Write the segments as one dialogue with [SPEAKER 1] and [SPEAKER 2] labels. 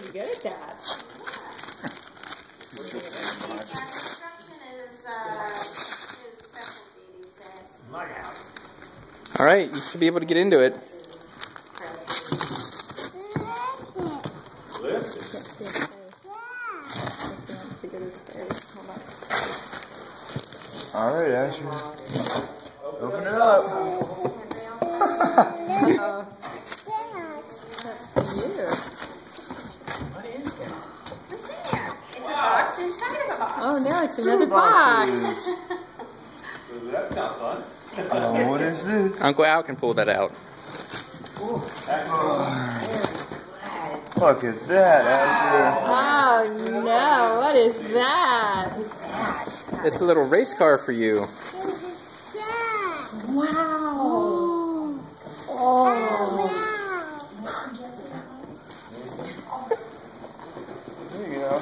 [SPEAKER 1] pretty good at that.
[SPEAKER 2] All right, you should be able to get into it.
[SPEAKER 3] All right, Asher. Open it up.
[SPEAKER 1] That's for you.
[SPEAKER 4] What is that? What's in there? It's a box inside of a box.
[SPEAKER 1] Oh no, it's another box.
[SPEAKER 5] That's not fun.
[SPEAKER 3] Oh, what is this?
[SPEAKER 2] Uncle Al can pull that out.
[SPEAKER 3] Look at that, Asher.
[SPEAKER 1] Oh no, what is that?
[SPEAKER 2] It's a little race car for you.
[SPEAKER 1] Wow. Oh.
[SPEAKER 3] There you go.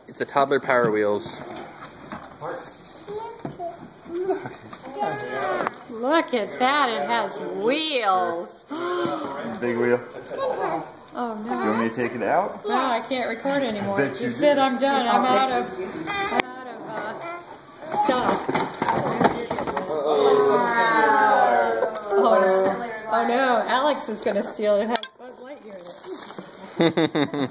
[SPEAKER 2] It's a toddler Power Wheels.
[SPEAKER 1] Look at that, it has wheels.
[SPEAKER 3] Big wheel.
[SPEAKER 1] Oh
[SPEAKER 3] You
[SPEAKER 1] no.
[SPEAKER 3] want me to take it out?
[SPEAKER 1] No, I can't record anymore.
[SPEAKER 3] Bet you
[SPEAKER 1] Just
[SPEAKER 3] do.
[SPEAKER 1] said I'm done. I'm out of stuff. Oh no, Alex is going to steal it. It has Buzz Lightyear in it.